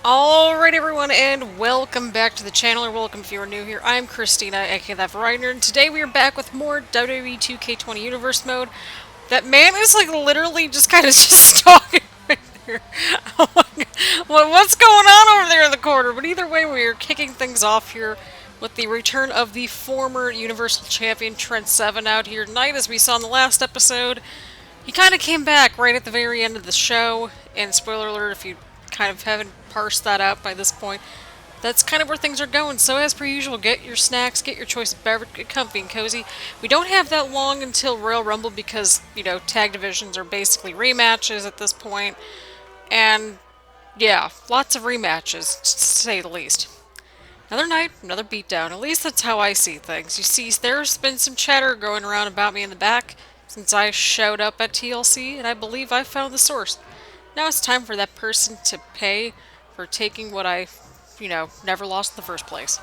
Alright everyone, and welcome back to the channel, or welcome if you are new here. I'm Christina, aka That Variety Nerd, and today we are back with more WWE 2K20 Universe mode. That man is like literally just kind of just stalking right there. Oh my God. What's going on over there in the corner? But either way, we are kicking things off here with the return of the former Universal Champion Trent Seven out here tonight. As we saw in the last episode, he kind of came back right at the very end of the show, and spoiler alert if you kind of haven't parsed that out by this point, that's kind of where things are going. So as per usual, get your snacks, get your choice of beverage, get comfy and cozy. We don't have that long until Royal Rumble because, you know, tag divisions are basically rematches at this point. And yeah, lots of rematches, to say the least. Another night, another beatdown. At least that's how I see things. You see, there's been some chatter going around about me in the back since I showed up at TLC, and I believe I found the source. Now it's time for that person to pay for taking what I, never lost in the first place.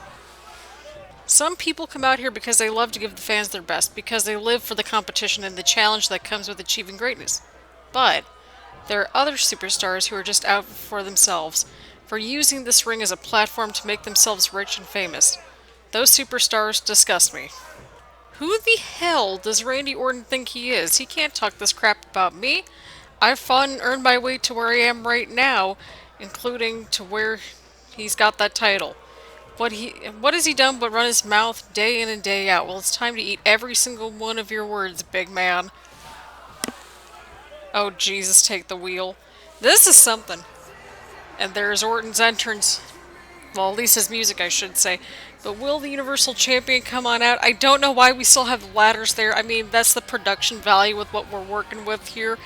Some people come out here because they love to give the fans their best, because they live for the competition and the challenge that comes with achieving greatness. But there are other superstars who are just out for themselves, for using this ring as a platform to make themselves rich and famous. Those superstars disgust me. Who the hell does Randy Orton think he is? He can't talk this crap about me. I've fought and earned my way to where I am right now, including to where he's got that title. What has he done but run his mouth day in and day out? Well, it's time to eat every single one of your words, big man. Oh, Jesus, take the wheel. This is something. And there's Orton's entrance. Well, at least his music, I should say. But will the Universal Champion come on out? I don't know why we still have the ladders there. I mean, that's the production value with what we're working with here.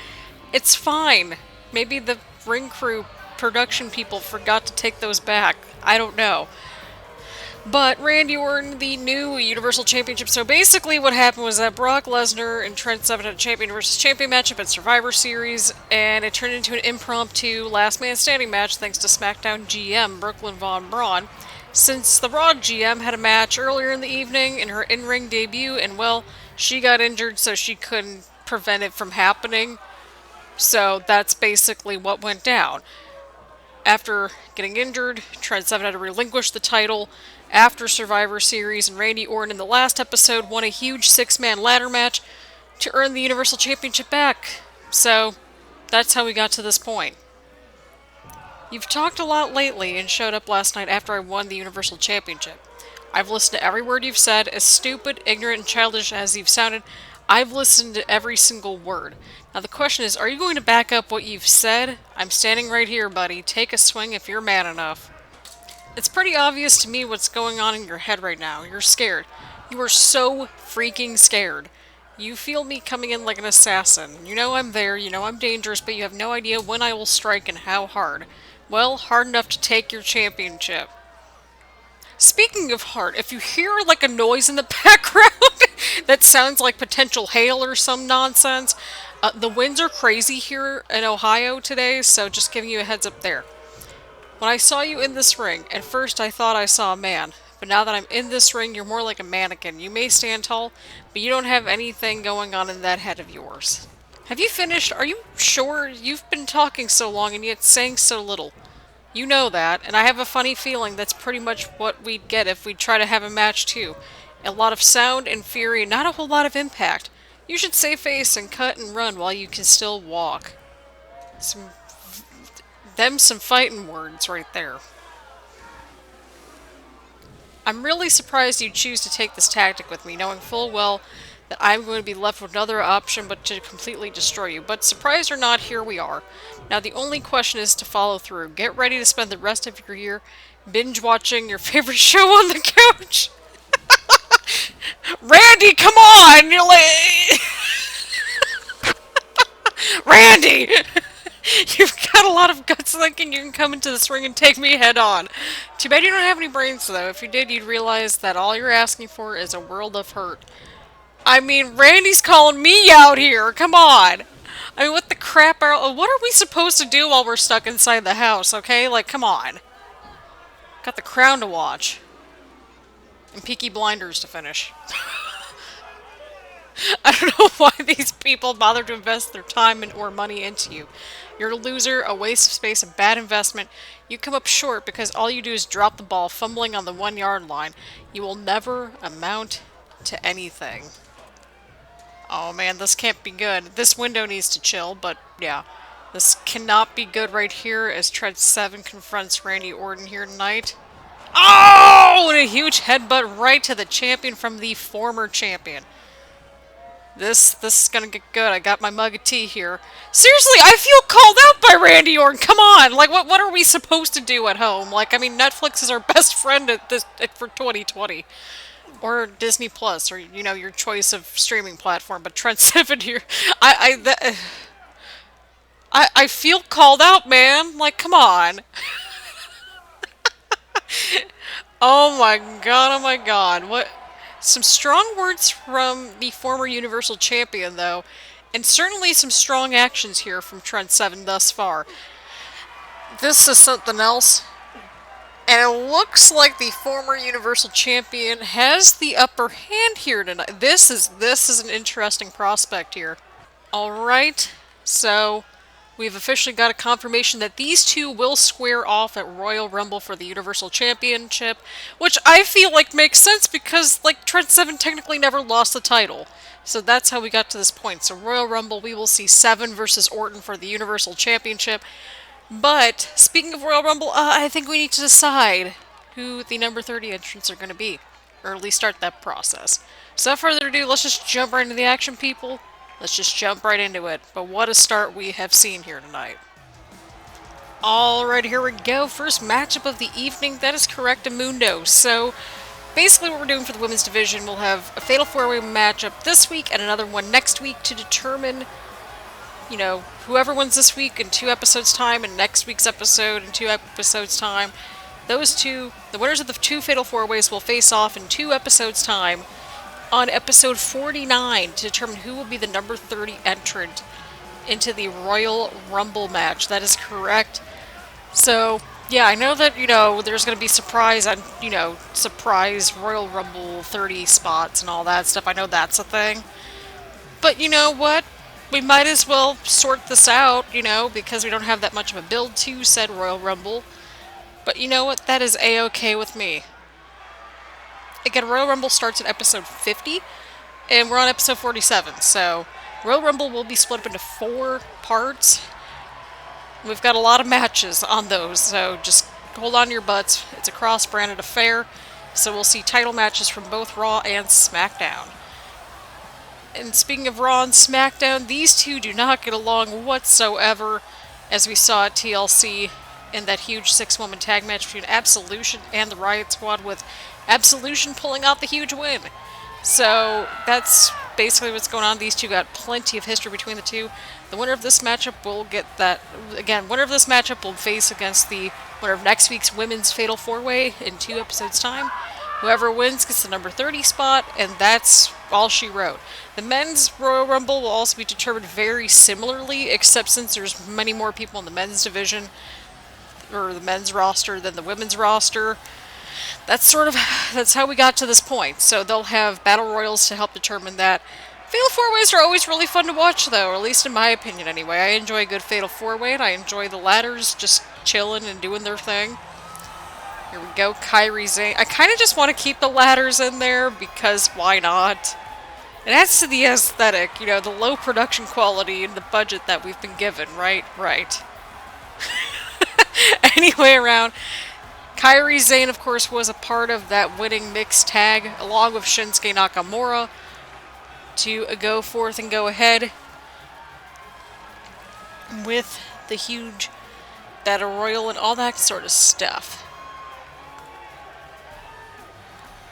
It's fine. Maybe the ring crew production people forgot to take those back. I don't know. But Randy Orton, the new Universal Championship. So basically what happened was that Brock Lesnar and Trent Seven had a champion versus champion matchup at Survivor Series, and it turned into an impromptu last man standing match thanks to Smackdown GM Brooklyn Von Braun. Since the Raw GM had a match earlier in the evening in her in-ring debut, and well, she got injured so she couldn't prevent it from happening. So that's basically what went down. After getting injured, Trent Seven had to relinquish the title after Survivor Series, and Randy Orton in the last episode won a huge six-man ladder match to earn the Universal Championship back. So that's how we got to this point. You've talked a lot lately and showed up last night after I won the Universal Championship. I've listened to every word you've said, as stupid, ignorant, and childish as you've sounded. I've listened to every single word. Now the question is, are you going to back up what you've said? I'm standing right here, buddy. Take a swing if you're man enough. It's pretty obvious to me what's going on in your head right now. You're scared. You are so freaking scared. You feel me coming in like an assassin. You know I'm there, you know I'm dangerous, but you have no idea when I will strike and how hard. Well, hard enough to take your championship. Speaking of hard, if you hear like a noise in the background that sounds like potential hail or some nonsense, the winds are crazy here in Ohio today, so just giving you a heads up there. When I saw you in this ring, at first I thought I saw a man, but now that I'm in this ring, you're more like a mannequin. You may stand tall, but you don't have anything going on in that head of yours. Have you finished? Are you sure? You've been talking so long and yet saying so little. You know that, and I have a funny feeling that's pretty much what we'd get if we'd try to have a match too. A lot of sound and fury, not a whole lot of impact. You should save face and cut and run while you can still walk. Some fighting words right there. I'm really surprised you choose to take this tactic with me, knowing full well that I'm going to be left with another option but to completely destroy you. But surprised or not, here we are. Now the only question is to follow through. Get ready to spend the rest of your year binge watching your favorite show on the couch. Randy, come on! You're like... Randy! You've got a lot of guts thinking you can come into this ring and take me head on. Too bad you don't have any brains, though. If you did, you'd realize that all you're asking for is a world of hurt. I mean, Randy's calling me out here. Come on. I mean, what the crap what are we supposed to do while we're stuck inside the house, okay? Like, come on. Got The Crown to watch. And Peaky Blinders to finish. I don't know why these people bother to invest their time or money into you. You're a loser, a waste of space, a bad investment. You come up short because all you do is drop the ball, fumbling on the 1 yard line. You will never amount to anything. Oh man, this can't be good. This window needs to chill, but yeah. This cannot be good right here as Trent Seven confronts Randy Orton here tonight. Oh! And a huge headbutt right to the champion from the former champion. This is gonna get good. I got my mug of tea here. Seriously, I feel called out by Randy Orton. Come on, like what are we supposed to do at home? Like, I mean, Netflix is our best friend at this for 2020, or Disney Plus, or you know, your choice of streaming platform. But Trent Seven here, I feel called out, man. Like, come on. Oh my god, oh my god. What? Some strong words from the former Universal Champion, though, and certainly some strong actions here from Trent Seven thus far. This is something else, and it looks like the former Universal Champion has the upper hand here tonight. This is an interesting prospect here. All right, so we've officially got a confirmation that these two will square off at Royal Rumble for the Universal Championship, which I feel like makes sense because, like, Trent Seven technically never lost the title. So that's how we got to this point. So Royal Rumble, we will see Seven versus Orton for the Universal Championship. But, speaking of Royal Rumble, I think we need to decide who the number 30 entrants are going to be. Or at least start that process. So without further ado, let's just jump right into the action, people. Let's just jump right into it. But what a start we have seen here tonight. Alright, here we go. First matchup of the evening. That is correct, Mundo. So, basically what we're doing for the women's division, we'll have a Fatal 4-Way matchup this week and another one next week to determine, you know, whoever wins this week in 2 episodes' time and next week's episode in 2 episodes' time. Those two, the winners of the 2 Fatal 4-Ways will face off in 2 episodes' time on episode 49 to determine who will be the number 30 entrant into the Royal Rumble match. That is correct. So, yeah, I know that, you know, there's going to be surprise Royal Rumble 30 spots and all that stuff. I know that's a thing. But you know what? We might as well sort this out, you know, because we don't have that much of a build to said Royal Rumble. But you know what? That is A-okay with me. Again, Royal Rumble starts at episode 50, and we're on episode 47, so Royal Rumble will be split up into 4 parts. We've got a lot of matches on those, so just hold on to your butts. It's a cross-branded affair, so we'll see title matches from both Raw and SmackDown. And speaking of Raw and SmackDown, these two do not get along whatsoever, as we saw at TLC in that huge 6-woman tag match between Absolution and the Riott Squad, with Absolution pulling out the huge win. So that's basically what's going on. These two got plenty of history between the two. The winner of this matchup will get that. Again, winner of this matchup will face against the winner of next week's women's Fatal 4-Way in 2 episodes' time. Whoever wins gets the number 30 spot, and that's all she wrote. The men's Royal Rumble will also be determined very similarly, except since there's many more people in the men's division, or the men's roster, than the women's roster. That's how we got to this point. So they'll have battle royals to help determine that. Fatal 4-Ways are always really fun to watch, though, or at least in my opinion anyway. I enjoy a good Fatal 4-Way, and I enjoy the ladders just chilling and doing their thing. Here we go, Kairi, Sane. I kind of just want to keep the ladders in there, because why not? It adds to the aesthetic, you know, the low production quality and the budget that we've been given, right? Right. Anyway, around, Kairi Sane, of course, was a part of that winning mixed tag, along with Shinsuke Nakamura, to go forth and go ahead with the huge Battle Royal and all that sort of stuff.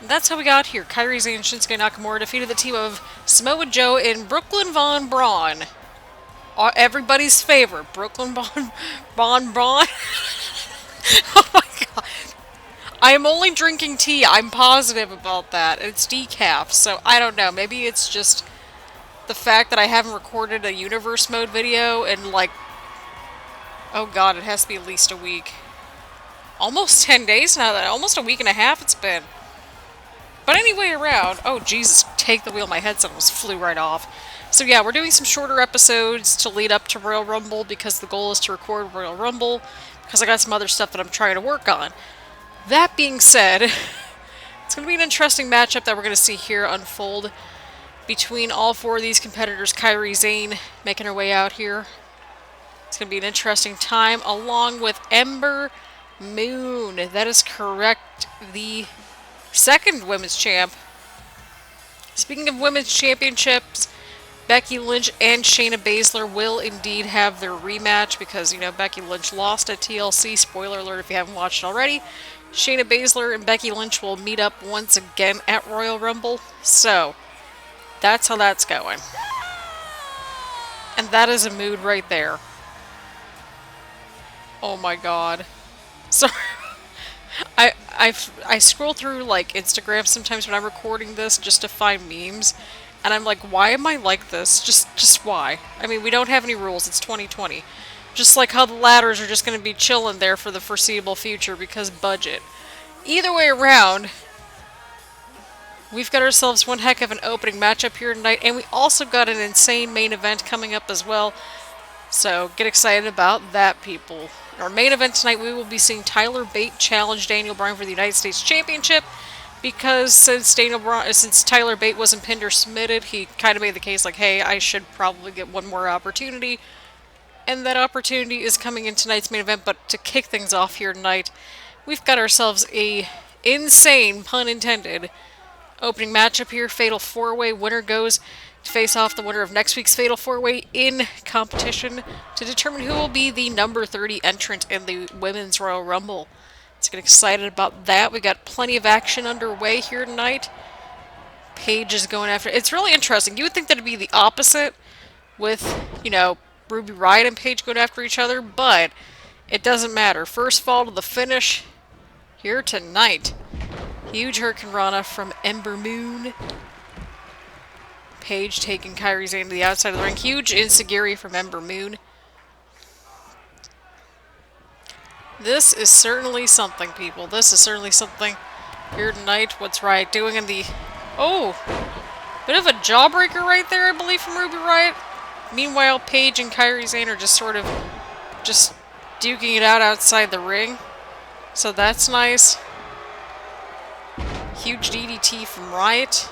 And that's how we got here. Kairi Sane and Shinsuke Nakamura defeated the team of Samoa Joe and Brooklyn Von Braun. Everybody's favorite, Brooklyn Von Braun. Oh my god. I am only drinking tea. I'm positive about that. It's decaf, so I don't know. Maybe it's just the fact that I haven't recorded a Universe mode video in, like, oh god, it has to be at least a week. Almost 10 days now. Almost a week and a half it's been. But anyway, around. Oh, Jesus, take the wheel. My headset almost flew right off. So yeah, we're doing some shorter episodes to lead up to Royal Rumble because the goal is to record Royal Rumble because I got some other stuff that I'm trying to work on. That being said, it's going to be an interesting matchup that we're going to see here unfold between all four of these competitors. Kairi, Sane making her way out here. It's going to be an interesting time, along with Ember Moon. That is correct. The second women's champ. Speaking of women's championships, Becky Lynch and Shayna Baszler will indeed have their rematch because, you know, Becky Lynch lost at TLC. Spoiler alert if you haven't watched it already. Shayna Baszler and Becky Lynch will meet up once again at Royal Rumble. So, that's how that's going. And that is a mood right there. Oh my god. Sorry. I scroll through like Instagram sometimes when I'm recording this just to find memes, and I'm like, why am I like this? Just why? I mean, we don't have any rules. It's 2020. Just like how the ladders are just going to be chilling there for the foreseeable future because budget. Either way around, we've got ourselves one heck of an opening matchup here tonight, and we also got an insane main event coming up as well. So get excited about that, people. In our main event tonight, we will be seeing Tyler Bate challenge Daniel Bryan for the United States Championship. Because since Tyler Bate wasn't pinned or submitted, he kind of made the case like, hey, I should probably get one more opportunity. And that opportunity is coming in tonight's main event. But to kick things off here tonight, we've got ourselves a insane, pun intended, opening matchup here. Fatal 4-way. Winner goes to face off the winner of next week's Fatal 4-way in competition to determine who will be the number 30 entrant in the Women's Royal Rumble. Let's get excited about that. We got plenty of action underway here tonight. Paige is going after... It's really interesting. You would think that it'd be the opposite with, you know, Ruby Riott and Paige going after each other, but it doesn't matter. First fall to the finish here tonight. Huge hurricanrana from Ember Moon. Paige taking Kairi Sane to the outside of the ring. Huge enziguri from Ember Moon. This is certainly something, people. This is certainly something here tonight. What's Riott doing in the... Oh! Bit of a jawbreaker right there, I believe, from Ruby Riott. Meanwhile, Paige and Kairi Sane are just sort of... just duking it out outside the ring. So that's nice. Huge DDT from Riott.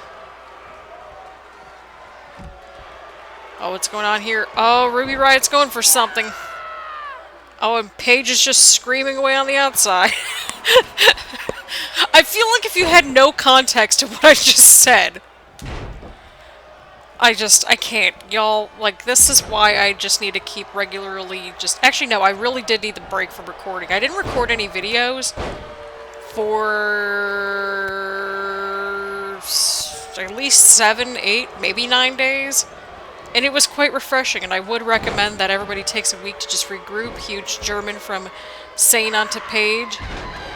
Oh, what's going on here? Oh, Ruby Riott's going for something. Oh, and Paige is just screaming away on the outside. I feel like if you had no context to what I just said, I can't. Y'all, like, this is why I just need to keep regularly Actually, no, I really did need the break from recording. I didn't record any videos for at least 7, 8, maybe 9 days. And it was quite refreshing, and I would recommend that everybody takes a week to just regroup. Huge German from Sane onto Paige.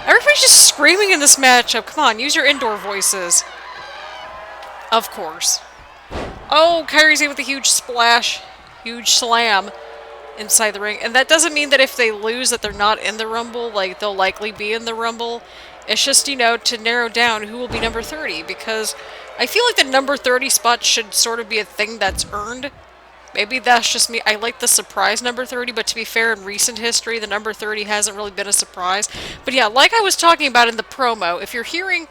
Everybody's just screaming in this matchup. Come on, use your indoor voices. Of course. Oh, Kairi Sane with a huge splash. Huge slam inside the ring. And that doesn't mean that if they lose that they're not in the Rumble. Like, they'll likely be in the Rumble. It's just, you know, to narrow down who will be number 30, because I feel like the number 30 spot should sort of be a thing that's earned. Maybe that's just me. I like the surprise number 30, but to be fair, in recent history, the number 30 hasn't really been a surprise. But yeah, like I was talking about in the promo, if you're hearing,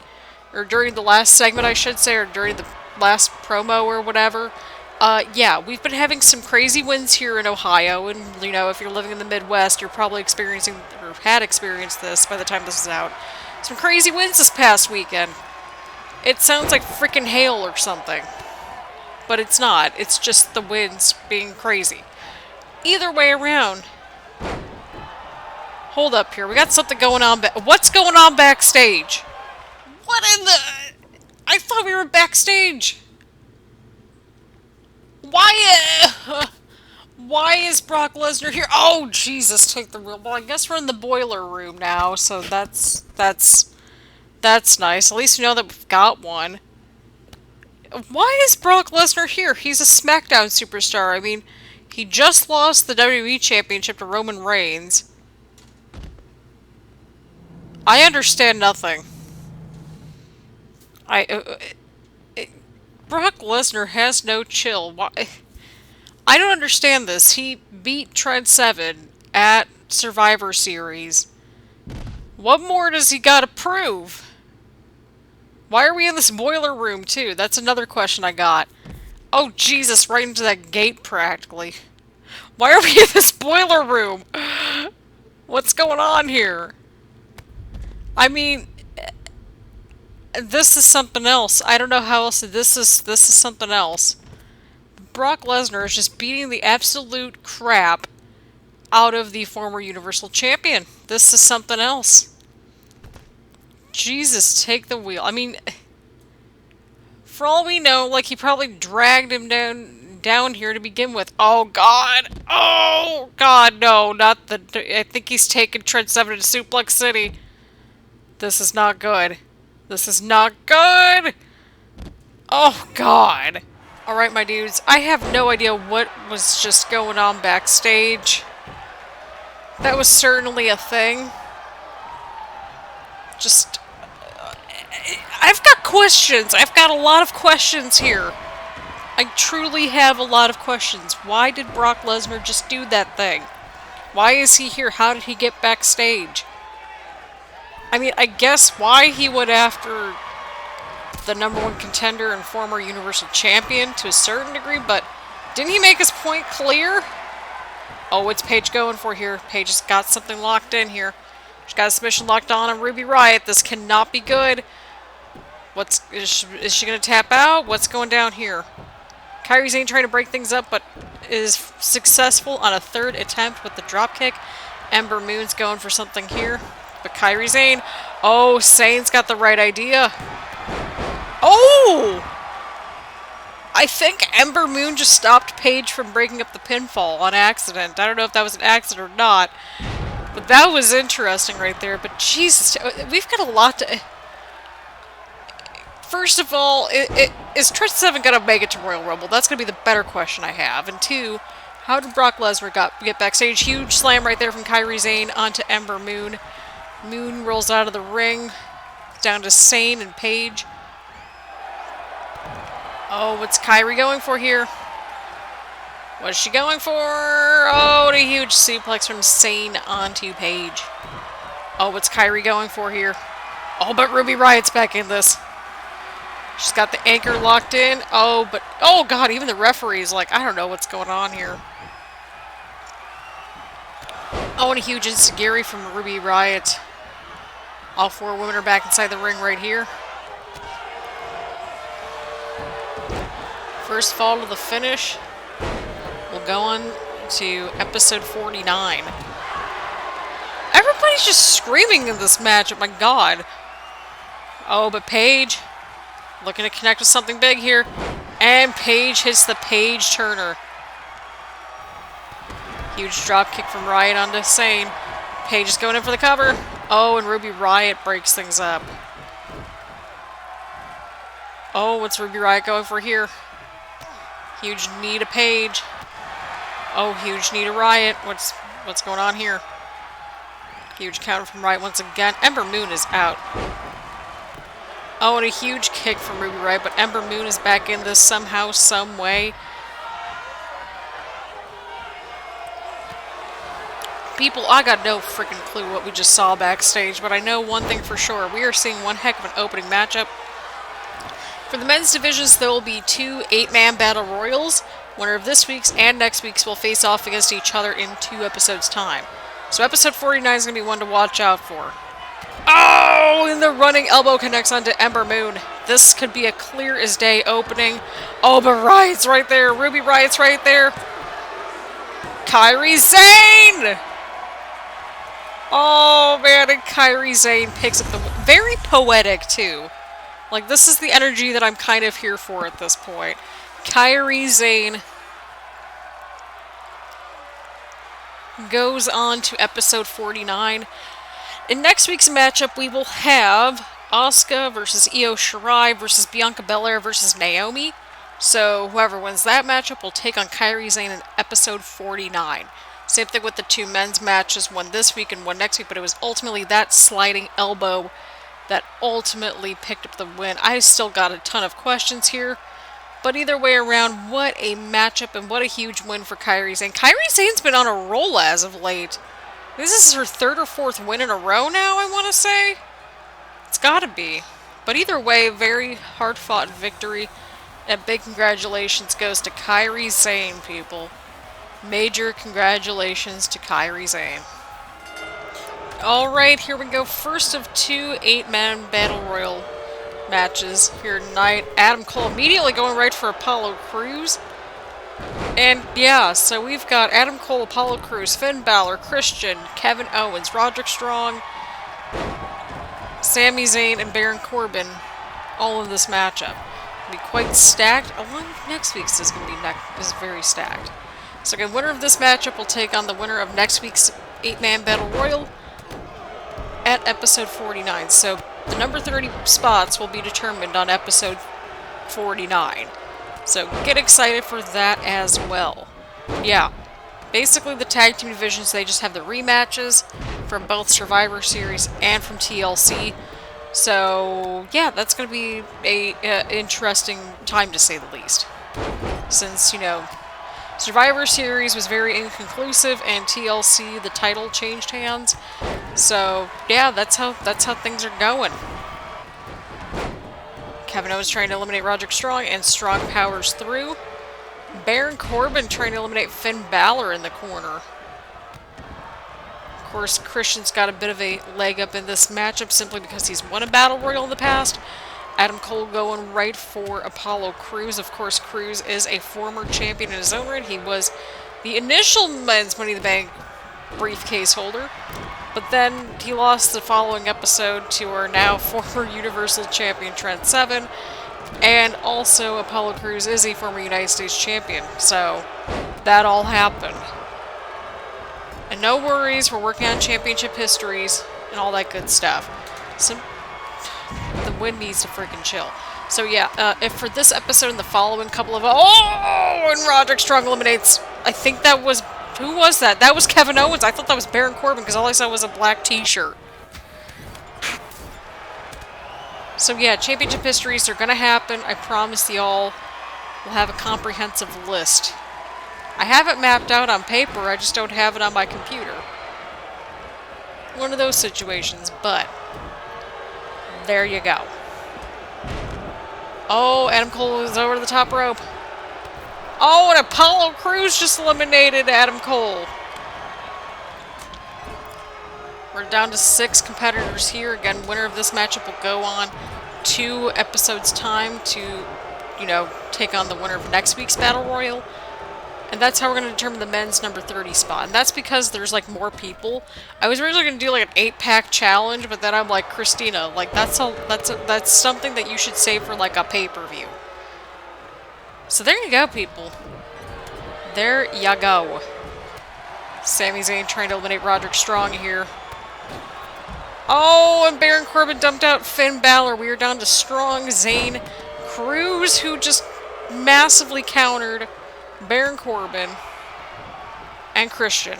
or during the last segment, I should say, or during the last promo or whatever, yeah, we've been having some crazy wins here in Ohio, and, you know, if you're living in the Midwest, you're probably experiencing, or had experienced this by the time this is out. Some crazy wins this past weekend. It sounds like freaking hail or something. But it's not. It's just the winds being crazy. Either way around. Hold up here. We got something going on. What's going on backstage? What in the... I thought we were backstage. Why is Brock Lesnar here? Oh, Jesus, take the wheel. Well, I guess we're in the boiler room now, so that's nice. At least we know that we've got one. Why is Brock Lesnar here? He's a Smackdown superstar. I mean, he just lost the WWE Championship to Roman Reigns. I understand nothing. I Brock Lesnar has no chill. Why? I don't understand this. He beat Trent Seven at Survivor Series. What more does he got to prove? Why are we in this boiler room too? That's another question I got. Oh Jesus! Right into that gate practically. Why are we in this boiler room? What's going on here? I mean, this is something else. I don't know how else. This is something else. Brock Lesnar is just beating the absolute crap out of the former Universal Champion. This is something else. Jesus, take the wheel. I mean, for all we know, like, he probably dragged him down here to begin with. Oh God! Oh God! No, not the. I think he's taken Trent Seven to Suplex City. This is not good. This is not good. Oh God! All right, my dudes. I have no idea what was just going on backstage. That was certainly a thing. Just, I've got questions. I've got a lot of questions here. I truly have a lot of questions. Why did Brock Lesnar just do that thing? Why is he here? How did he get backstage? I mean, I guess why he went after the #1 contender and former Universal Champion to a certain degree, but didn't he make his point clear? Oh, what's Paige going for here? Paige has got something locked in here. She's got a submission locked on Ruby Riott. This cannot be good. Is she going to tap out? What's going down here? Kairi Sane trying to break things up, but is successful on a third attempt with the dropkick. Ember Moon's going for something here. But Kairi Sane. Oh, Sane's got the right idea. Oh! I think Ember Moon just stopped Paige from breaking up the pinfall on accident. I don't know if that was an accident or not. But that was interesting right there. But Jesus, we've got a lot to... First of all, is Trent Seven going to make it to Royal Rumble? That's going to be the better question I have. And two, how did Brock Lesnar get backstage? Huge slam right there from Kairi Sane onto Ember Moon. Moon rolls out of the ring. Down to Sane and Paige. Oh, what's Kairi going for here? What is she going for? Oh, and a huge suplex from Sane onto Paige. Oh, what's Kairi going for here? Oh, but Ruby Riott's back in this. She's got the anchor locked in. Oh, but... Oh, God, even the referee's like, I don't know what's going on here. Oh, and a huge enziguri from Ruby Riott. All four women are back inside the ring right here. First fall to the finish. We'll go on to episode 49. Everybody's just screaming in this match. Oh, my God. Oh, but Paige... Looking to connect with something big here. And Paige hits the Paige Turner. Huge drop kick from Riott onto Sane. Paige is going in for the cover. Oh, and Ruby Riott breaks things up. Oh, what's Ruby Riott going for here? Huge knee to Paige. Oh, huge knee to Riott. What's going on here? Huge counter from Riott once again. Ember Moon is out. Oh, and a huge kick from Ruby Riott, but Ember Moon is back in this somehow, some way. People, I got no freaking clue what we just saw backstage, but I know one thing for sure. We are seeing one heck of an opening matchup. For the men's divisions, there will be 2 8-man battle royals. Winner of this week's and next week's will face off against each other in 2 episodes' time. So episode 49 is going to be one to watch out for. Oh, and the running elbow connects onto Ember Moon. This could be a clear as day opening. Oh, but Riott's right there. Ruby Riott's right there. Kairi Sane! Oh, man, and Kairi Sane picks up the... Very poetic, too. Like, this is the energy that I'm kind of here for at this point. Kairi Sane goes on to episode 49. In next week's matchup, we will have Asuka versus Io Shirai versus Bianca Belair versus Naomi. So whoever wins that matchup will take on Kairi Sane in episode 49. Same thing with the 2 men's matches, one this week and one next week, but it was ultimately that sliding elbow that ultimately picked up the win. I still got a ton of questions here, but either way around, what a matchup and what a huge win for Kairi Sane. Kairi Sane's been on a roll as of late. This is her 3rd or 4th win in a row now, I want to say. It's gotta be. But either way, very hard-fought victory. And big congratulations goes to Kairi Sane, people. Major congratulations to Kairi Sane. Alright, here we go. First of 2 8-man Battle Royal matches here tonight. Adam Cole immediately going right for Apollo Crews. And yeah, so we've got Adam Cole, Apollo Crews, Finn Balor, Christian, Kevin Owens, Roderick Strong, Sami Zayn, and Baron Corbin all in this matchup. It'll be quite stacked. Along next week's is going to be very stacked. So again, winner of this matchup will take on the winner of next week's 8-man Battle Royal at episode 49. So the number 30 spots will be determined on episode 49. So get excited for that as well. Yeah, basically the tag team divisions, they just have the rematches from both Survivor Series and from TLC. So yeah, that's going to be a interesting time to say the least. Since, you know, Survivor Series was very inconclusive and TLC, the title changed hands. So yeah, that's how things are going. Kevin Owens trying to eliminate Roderick Strong, and Strong powers through. Baron Corbin trying to eliminate Finn Balor in the corner. Of course, Christian's got a bit of a leg up in this matchup simply because he's won a Battle Royal in the past. Adam Cole going right for Apollo Crews. Of course, Crews is a former champion in his own right. He was the initial men's Money in the Bank briefcase holder. But then he lost the following episode to our now former Universal Champion Trent Seven, and also Apollo Crews is a former United States Champion, so that all happened. And no worries, we're working on championship histories and all that good stuff. So the wind needs to freaking chill. So yeah, if for this episode and the following couple of... Oh! And Roderick Strong eliminates... I think that was... Who was that? That was Kevin Owens. I thought that was Baron Corbin because all I saw was a black t-shirt. So yeah, championship histories are going to happen. I promise y'all we'll have a comprehensive list. I have it mapped out on paper, I just don't have it on my computer. One of those situations, but there you go. Oh, Adam Cole is over the top rope. Oh, and Apollo Crews just eliminated Adam Cole. We're down to 6 competitors here. Again, winner of this matchup will go on 2 episodes' time to, you know, take on the winner of next week's Battle Royal. And that's how we're going to determine the men's number 30 spot. And that's because there's, like, more people. I was originally going to do, like, an 8-pack challenge, but then I'm like, Christina, like, that's something that you should save for, like, a pay-per-view. So there you go, people. There ya go. Sami Zayn trying to eliminate Roderick Strong here. Oh, and Baron Corbin dumped out Finn Balor. We are down to Strong, Zayn, Crews, who just massively countered Baron Corbin and Christian.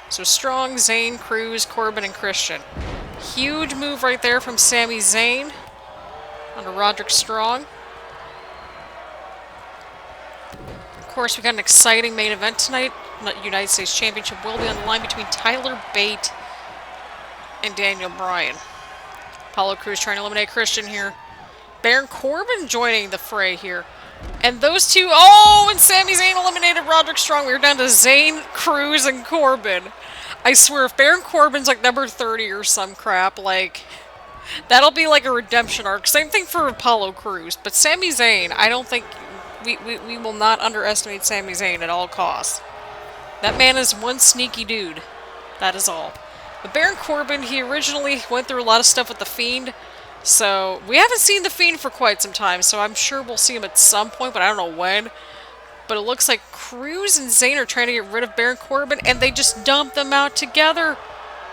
So Strong, Zayn, Crews, Corbin, and Christian. Huge move right there from Sami Zayn onto Roderick Strong. Of course, we got an exciting main event tonight. The United States Championship will be on the line between Tyler Bate and Daniel Bryan. Apollo Crews trying to eliminate Christian here. Baron Corbin joining the fray here. And those two... Oh, and Sami Zayn eliminated Roderick Strong. We're down to Zayn, Crews, and Corbin. I swear, if Baron Corbin's like number 30 or some crap, like... That'll be like a redemption arc. Same thing for Apollo Crews. But Sami Zayn, I don't think... We will not underestimate Sami Zayn at all costs. That man is one sneaky dude. That is all. But Baron Corbin, he originally went through a lot of stuff with The Fiend. So, we haven't seen The Fiend for quite some time, so I'm sure we'll see him at some point, but I don't know when. But it looks like Crews and Zayn are trying to get rid of Baron Corbin, and they just dumped them out together.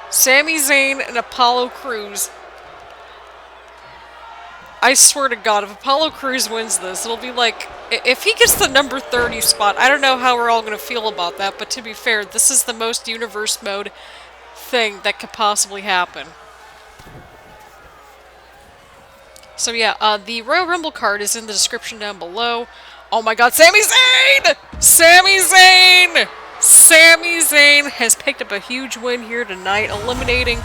Sami Zayn and Apollo Crews. I swear to God, if Apollo Crews wins this, it'll be like... If he gets the number 30 spot, I don't know how we're all going to feel about that, but to be fair, this is the most universe mode thing that could possibly happen. So yeah, the Royal Rumble card is in the description down below. Oh my god, Sami Zayn! Sami Zayn! Sami Zayn has picked up a huge win here tonight, eliminating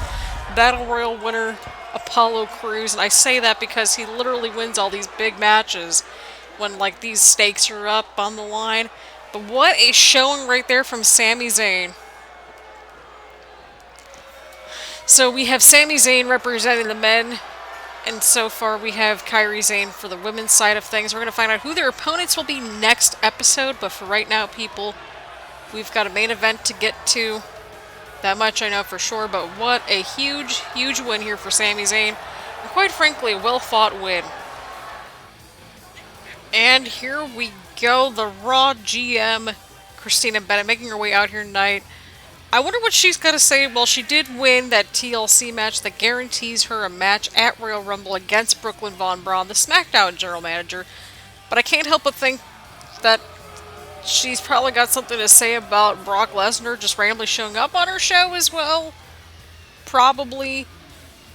Battle Royal winner Apollo Crews. And I say that because he literally wins all these big matches when, like, these stakes are up on the line. But what a showing right there from Sami Zayn. So we have Sami Zayn representing the men, and so far we have Kairi Sane for the women's side of things. We're going to find out who their opponents will be next episode, but for right now, people, we've got a main event to get to. That much I know for sure, but what a huge, huge win here for Sami Zayn. And quite frankly, a well-fought win. And here we go, the Raw GM Christina Bennett making her way out here tonight. I wonder what she's got to say. Well, she did win that TLC match that guarantees her a match at Royal Rumble against Brooklyn Von Braun, the Smackdown general manager. But I can't help but think that she's probably got something to say about Brock Lesnar just randomly showing up on her show as well. Probably.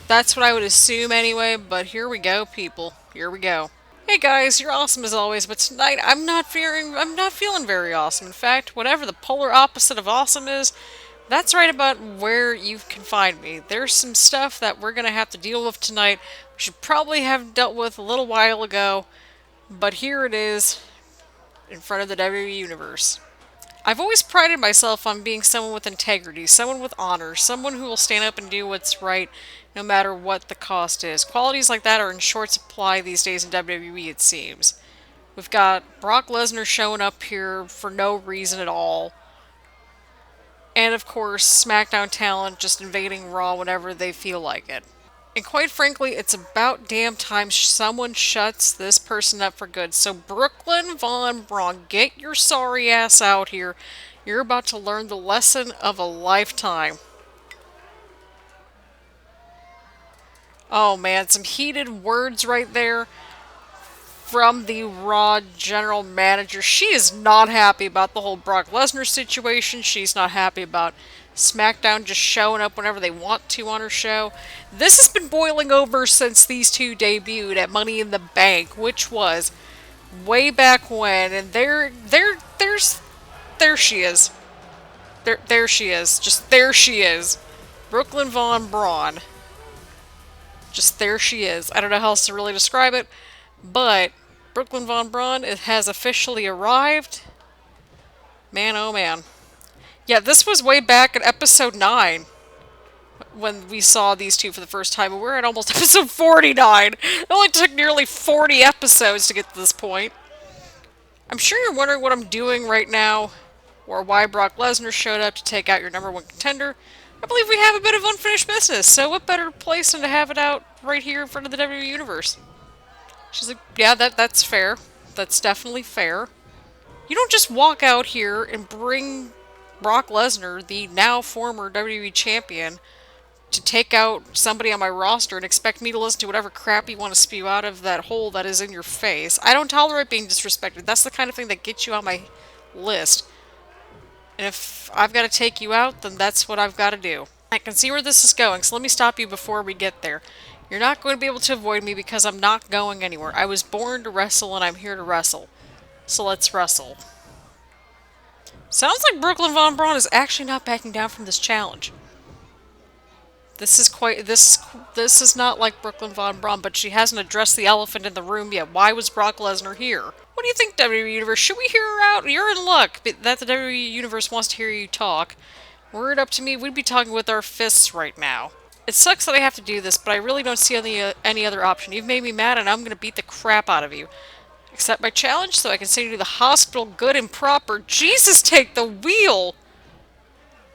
That's what I would assume anyway, but here we go, people. Here we go. Hey guys, you're awesome as always, but tonight I'm not feeling very awesome. In fact, whatever the polar opposite of awesome is, that's right about where you can find me. There's some stuff that we're going to have to deal with tonight. We should probably have dealt with a little while ago, but here it is in front of the WWE Universe. I've always prided myself on being someone with integrity, someone with honor, someone who will stand up and do what's right no matter what the cost is. Qualities like that are in short supply these days in WWE, it seems. We've got Brock Lesnar showing up here for no reason at all. And of course, SmackDown talent just invading Raw whenever they feel like it. And quite frankly, it's about damn time someone shuts this person up for good. So Brooklyn Von Braun, get your sorry ass out here. You're about to learn the lesson of a lifetime. Oh man, some heated words right there from the Raw general manager. She is not happy about the whole Brock Lesnar situation. She's not happy about SmackDown just showing up whenever they want to on her show. This has been boiling over since these two debuted at Money in the Bank, which was way back when. And there she is. There she is. Just there she is. Brooklyn Von Braun. Just there she is. I don't know how else to really describe it, but Brooklyn Von Braun has officially arrived. Man, oh man. Yeah, this was way back at episode 9 when we saw these two for the first time. We're at almost episode 49. It only took nearly 40 episodes to get to this point. I'm sure you're wondering what I'm doing right now, or why Brock Lesnar showed up to take out your #1 contender. I believe we have a bit of unfinished business, so what better place than to have it out right here in front of the WWE Universe? She's like, yeah, that's fair. That's definitely fair. You don't just walk out here and bring Brock Lesnar, the now former WWE champion, to take out somebody on my roster and expect me to listen to whatever crap you want to spew out of that hole that is in your face. I don't tolerate being disrespected. That's the kind of thing that gets you on my list. And if I've got to take you out, then that's what I've got to do. I can see where this is going, so let me stop you before we get there. You're not going to be able to avoid me because I'm not going anywhere. I was born to wrestle and I'm here to wrestle. So let's wrestle. Sounds like Brooklyn Von Braun is actually not backing down from this challenge. This is not like Brooklyn Von Braun, but she hasn't addressed the elephant in the room yet. Why was Brock Lesnar here? What do you think, WWE Universe? Should we hear her out? You're in luck that the WWE Universe wants to hear you talk. Were it up to me, we'd be talking with our fists right now. It sucks that I have to do this, but I really don't see any other option. You've made me mad, and I'm going to beat the crap out of you. Accept my challenge so I can send you to the hospital good and proper. Jesus, take the wheel!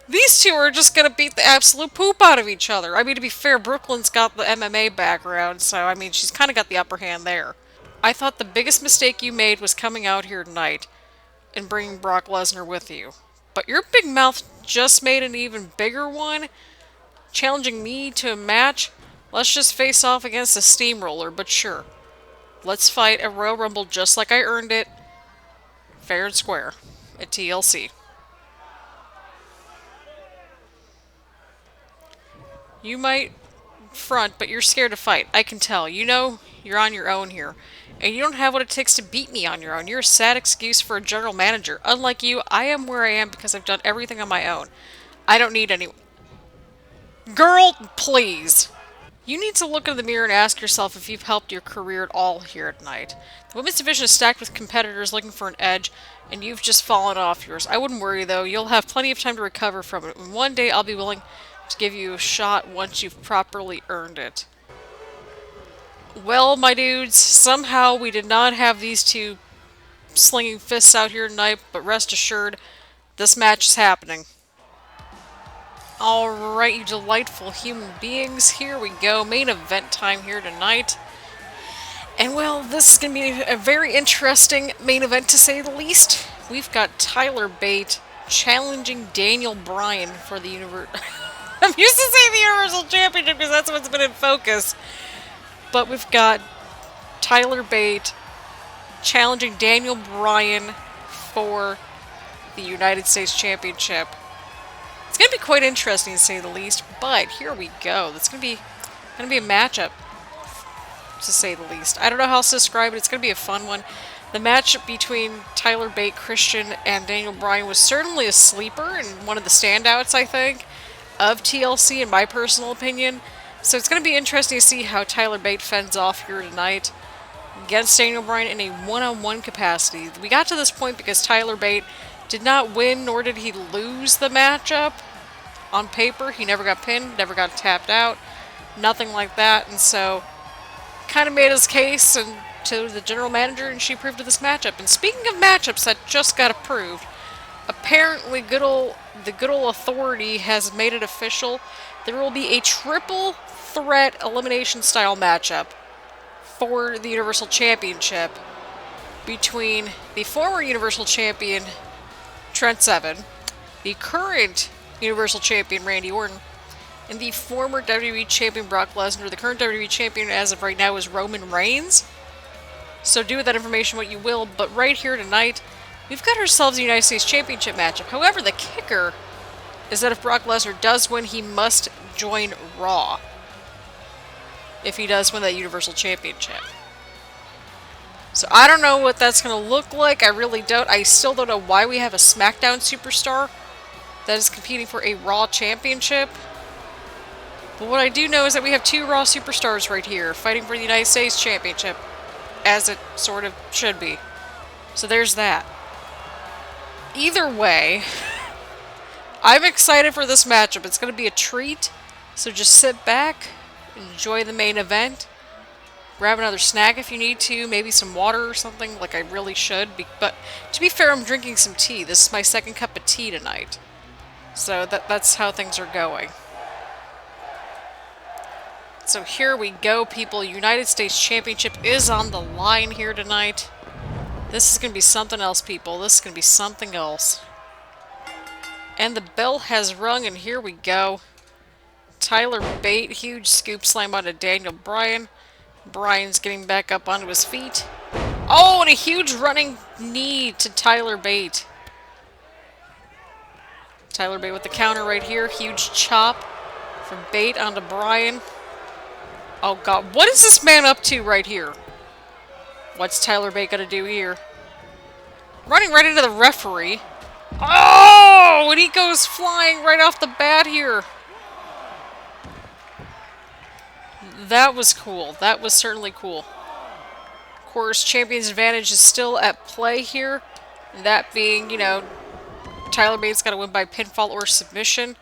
These two are just going to beat the absolute poop out of each other. I mean, to be fair, Brooklyn's got the MMA background, so, I mean, she's kind of got the upper hand there. I thought the biggest mistake you made was coming out here tonight and bringing Brock Lesnar with you. But your big mouth just made an even bigger one, challenging me to a match. Let's just face off against a steamroller, but sure. Let's fight at Royal Rumble just like I earned it, fair and square, at TLC. You might front, but you're scared to fight. I can tell. You know you're on your own here. And you don't have what it takes to beat me on your own. You're a sad excuse for a general manager. Unlike you, I am where I am because I've done everything on my own. I don't need anyone. Girl, please. You need to look in the mirror and ask yourself if you've helped your career at all here tonight. The women's division is stacked with competitors looking for an edge, and you've just fallen off yours. I wouldn't worry, though. You'll have plenty of time to recover from it, and one day I'll be willing to give you a shot once you've properly earned it. Well, my dudes, somehow we did not have these two slinging fists out here tonight, but rest assured, this match is happening. Alright, you delightful human beings, here we go. Main event time here tonight. And well, this is going to be a very interesting main event to say the least. We've got Tyler Bate challenging Daniel Bryan for the Universe. I'm used to saying the Universal Championship because that's what's been in focus. But we've got Tyler Bate challenging Daniel Bryan for the United States Championship. It's going to be quite interesting to say the least, but here we go. It's going to be a matchup, to say the least. I don't know how else to describe it. It's going to be a fun one. The match between Tyler Bate, Christian, and Daniel Bryan was certainly a sleeper and one of the standouts, I think, of TLC in my personal opinion. So it's going to be interesting to see how Tyler Bate fends off here tonight against Daniel Bryan in a one-on-one capacity. We got to this point because Tyler Bate did not win, nor did he lose the matchup. On paper, he never got pinned, never got tapped out, nothing like that, and so kind of made his case and to the general manager, and she approved of this matchup. And speaking of matchups that just got approved, apparently the good old authority has made it official. There will be a triple threat elimination style matchup for the Universal Championship between the former Universal Champion Trent Seven, the current Universal Champion Randy Orton, and the former WWE Champion Brock Lesnar. The current WWE Champion as of right now is Roman Reigns. So do with that information what you will, but right here tonight, we've got ourselves a United States Championship matchup. However, the kicker is that if Brock Lesnar does win, he must join Raw if he does win that Universal Championship. So I don't know what that's going to look like. I really don't. I still don't know why we have a Smackdown superstar that is competing for a Raw Championship. But what I do know is that we have two Raw superstars right here fighting for the United States Championship, as it sort of should be. So there's that. Either way, I'm excited for this matchup. It's going to be a treat. So just sit back, enjoy the main event. Grab another snack if you need to, maybe some water or something, like I really should. But to be fair, I'm drinking some tea. This is my second cup of tea tonight. So that's how things are going. So here we go, people. United States Championship is on the line here tonight. This is going to be something else, people. This is going to be something else. And the bell has rung, and here we go. Tyler Bate, huge scoop slam onto Daniel Bryan. Bryan's getting back up onto his feet. Oh, and a huge running knee to Tyler Bate. Tyler Bate with the counter right here. Huge chop from Bate onto Bryan. Oh, God. What is this man up to right here? What's Tyler Bate going to do here? Running right into the referee. Oh! And he goes flying right off the bat here. That was cool. That was certainly cool. Of course, Champion's Advantage is still at play here. That being, you know, Tyler Bate's got to win by pinfall or submission.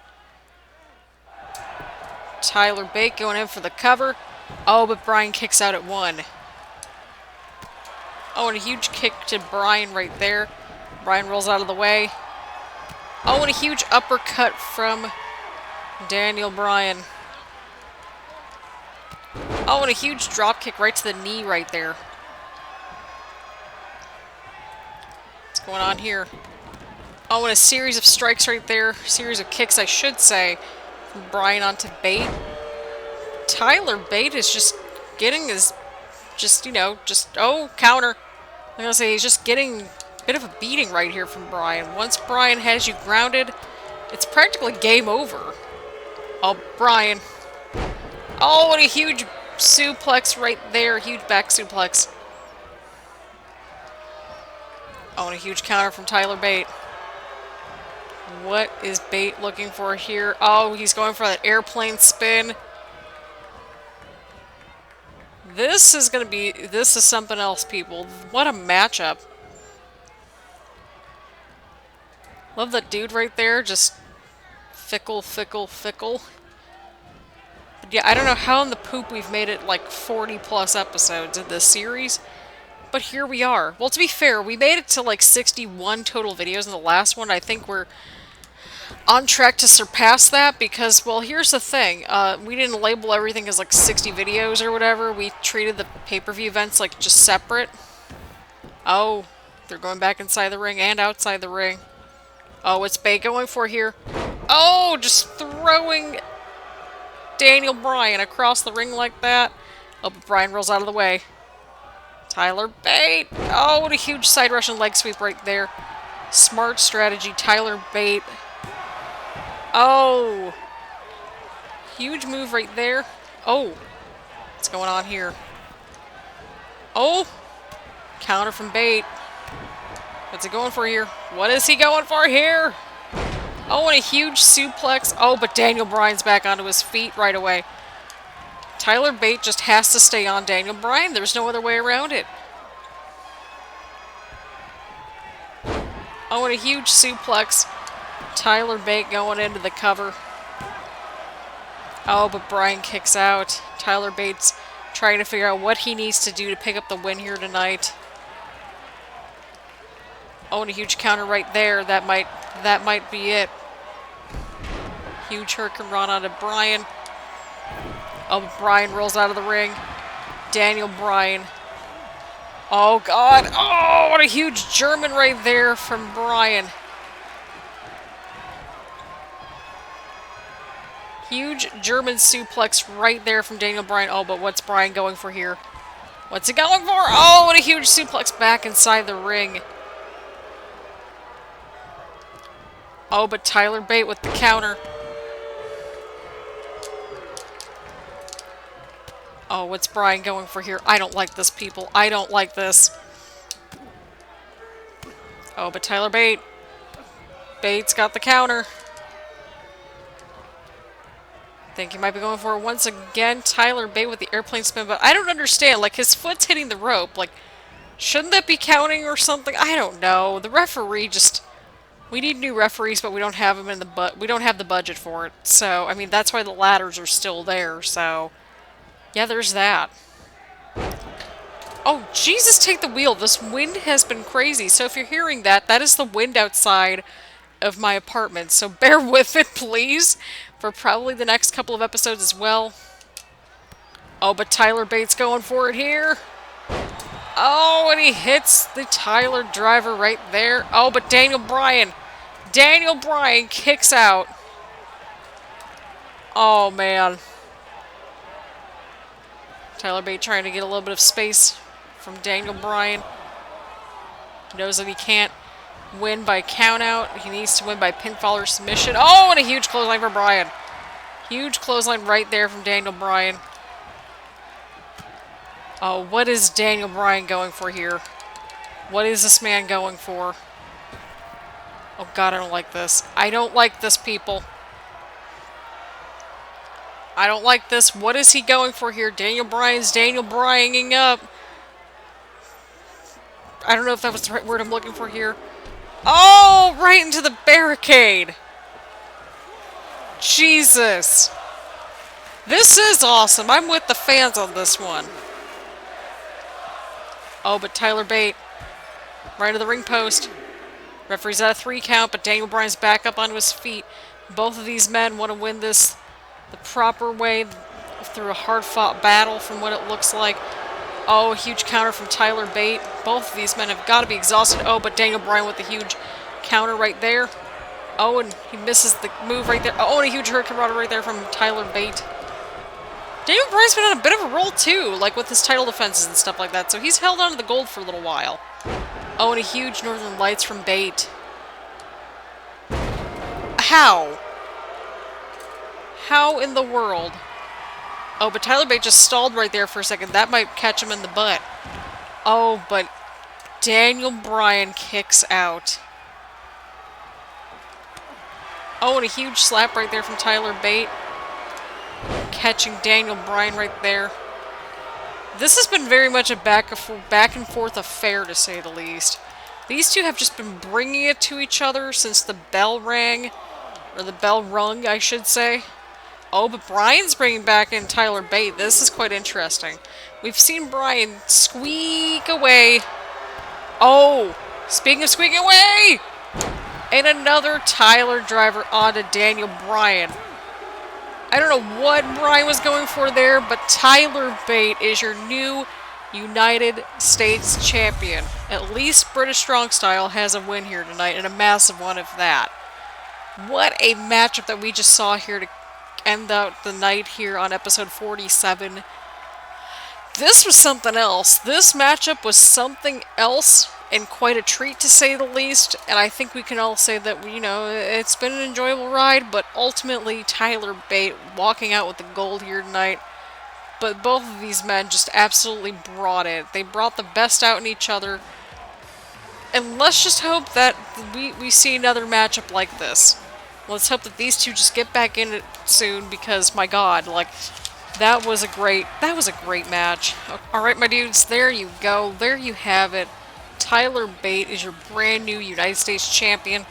Tyler Bate going in for the cover. Oh, but Bryan kicks out at one. Oh, and a huge kick to Bryan right there. Bryan rolls out of the way. Oh, and a huge uppercut from Daniel Bryan. Oh, and a huge drop kick right to the knee right there. What's going on here? Oh, and a series of strikes right there. Series of kicks, I should say, from Bryan onto Bate. Tyler Bate is just getting his, oh, counter. I'm going to say he's just getting a bit of a beating right here from Bryan. Once Bryan has you grounded, it's practically game over. Oh, Bryan. Oh, and a huge suplex right there. Huge back suplex. Oh, and a huge counter from Tyler Bate. What is Bate looking for here? Oh, he's going for that airplane spin. This is something else, people. What a matchup. Love that dude right there, just fickle, fickle, fickle. But yeah, I don't know how in the poop we've made it like 40 plus episodes in this series. But here we are. Well, to be fair, we made it to like 61 total videos in the last one. I think we're on track to surpass that because, well, here's the thing. We didn't label everything as like 60 videos or whatever. We treated the pay-per-view events like just separate. Oh, they're going back inside the ring and outside the ring. Oh, what's Bate going for here? Oh, just throwing Daniel Bryan across the ring like that. Oh, but Bryan rolls out of the way. Tyler Bate. Oh, what a huge side Russian leg sweep right there. Smart strategy, Tyler Bate. Oh. Huge move right there. Oh. What's going on here? Oh. Counter from Bate. What's he going for here? What is he going for here? Oh, and a huge suplex. Oh, but Daniel Bryan's back onto his feet right away. Tyler Bate just has to stay on Daniel Bryan. There's no other way around it. Oh, and a huge suplex. Tyler Bate going into the cover. Oh, but Bryan kicks out. Tyler Bate's trying to figure out what he needs to do to pick up the win here tonight. Oh, and a huge counter right there. That might be it. Huge Hurricane Run onto Bryan. Oh, Bryan rolls out of the ring. Daniel Bryan. Oh, God. Oh, what a huge German right there from Bryan. Huge German suplex right there from Daniel Bryan. Oh, but what's Bryan going for here? What's he going for? Oh, what a huge suplex back inside the ring. Oh, but Tyler Bate with the counter. Oh, what's Bryan going for here? I don't like this, people. I don't like this. Oh, but Tyler Bate. Bate's got the counter. I think he might be going for it once again. Tyler Bate with the airplane spin, but I don't understand. Like, his foot's hitting the rope. Like, shouldn't that be counting or something? I don't know. The referee just... We need new referees, but we don't have them in the we don't have the budget for it. So, I mean, that's why the ladders are still there. So, yeah, there's that. Oh, Jesus, take the wheel. This wind has been crazy. So if you're hearing that, that is the wind outside of my apartment. So bear with it, please, for probably the next couple of episodes as well. Oh, but Tyler Bate's going for it here. Oh, and he hits the Tyler driver right there. Oh, but Daniel Bryan. Daniel Bryan kicks out. Oh, man. Tyler Bate trying to get a little bit of space from Daniel Bryan. Knows that he can't win by countout. He needs to win by pinfall or submission. Oh, and a huge clothesline for Bryan. Huge clothesline right there from Daniel Bryan. Oh, what is Daniel Bryan going for here? What is this man going for? Oh, God, I don't like this. I don't like this, people. I don't like this. What is he going for here? Daniel Bryan's Daniel Bryaning up. I don't know if that was the right word I'm looking for here. Oh, right into the barricade. Jesus. This is awesome. I'm with the fans on this one. Oh, but Tyler Bate, right to the ring post. Referee's at a 3 count, but Daniel Bryan's back up onto his feet. Both of these men want to win this the proper way through a hard-fought battle from what it looks like. Oh, a huge counter from Tyler Bate. Both of these men have got to be exhausted. Oh, but Daniel Bryan with the huge counter right there. Oh, and he misses the move right there. Oh, and a huge Hurricane Rana right there from Tyler Bate. Daniel Bryan's been on a bit of a roll, too, like with his title defenses and stuff like that, so he's held on to the gold for a little while. Oh, and a huge Northern Lights from Bate. How? How in the world Oh, but Tyler Bate just stalled right there for a second. That might catch him in the butt. Oh, but Daniel Bryan kicks out. Oh, and a huge slap right there from Tyler Bate. Catching Daniel Bryan right there. This has been very much a back and forth affair, to say the least. These two have just been bringing it to each other since the bell rang. Or the bell rung, I should say. Oh, but Bryan's bringing back in Tyler Bate. This is quite interesting. We've seen Bryan squeak away. Oh, speaking of squeaking away! And another Tyler driver onto Daniel Bryan. I don't know what Bryan was going for there, but Tyler Bate is your new United States champion. At least British Strong Style has a win here tonight, and a massive one of that. What a matchup that we just saw here to end out the night here on episode 47. This was something else. This matchup was something else, and quite a treat to say the least. And I think we can all say that, you know, it's been an enjoyable ride, but ultimately Tyler Bate walking out with the gold here tonight. But both of these men just absolutely brought it. They brought the best out in each other. And let's just hope that we see another matchup like this. Let's hope that these two just get back in it soon, because my god, like, that was a great match. Alright, my dudes, there you go. There you have it. Tyler Bate is your brand new United States champion.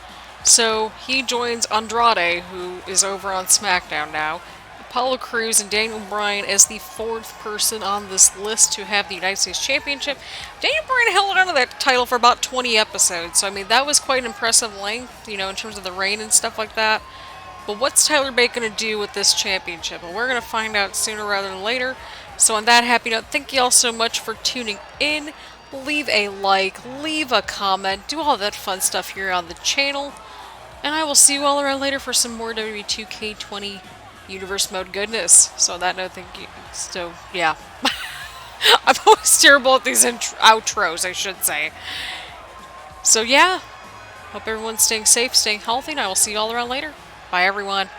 So he joins Andrade, who is over on Smackdown now. Apollo Crews and Daniel Bryan as the fourth person on this list to have the United States Championship. Daniel Bryan held onto that title for about 20 episodes, so I mean, that was quite an impressive length, you know, in terms of the reign and stuff like that. But what's Tyler Bate going to do with this championship? Well, we're going to find out sooner rather than later. So on that happy note, thank you all so much for tuning in. Leave a like, leave a comment, do all that fun stuff here on the channel. And I will see you all around later for some more WWE 2K20 Universe mode goodness. So on that note, thank you. So, yeah. I'm always terrible at these outros, I should say. So, yeah. Hope everyone's staying safe, staying healthy, and I will see you all around later. Bye, everyone.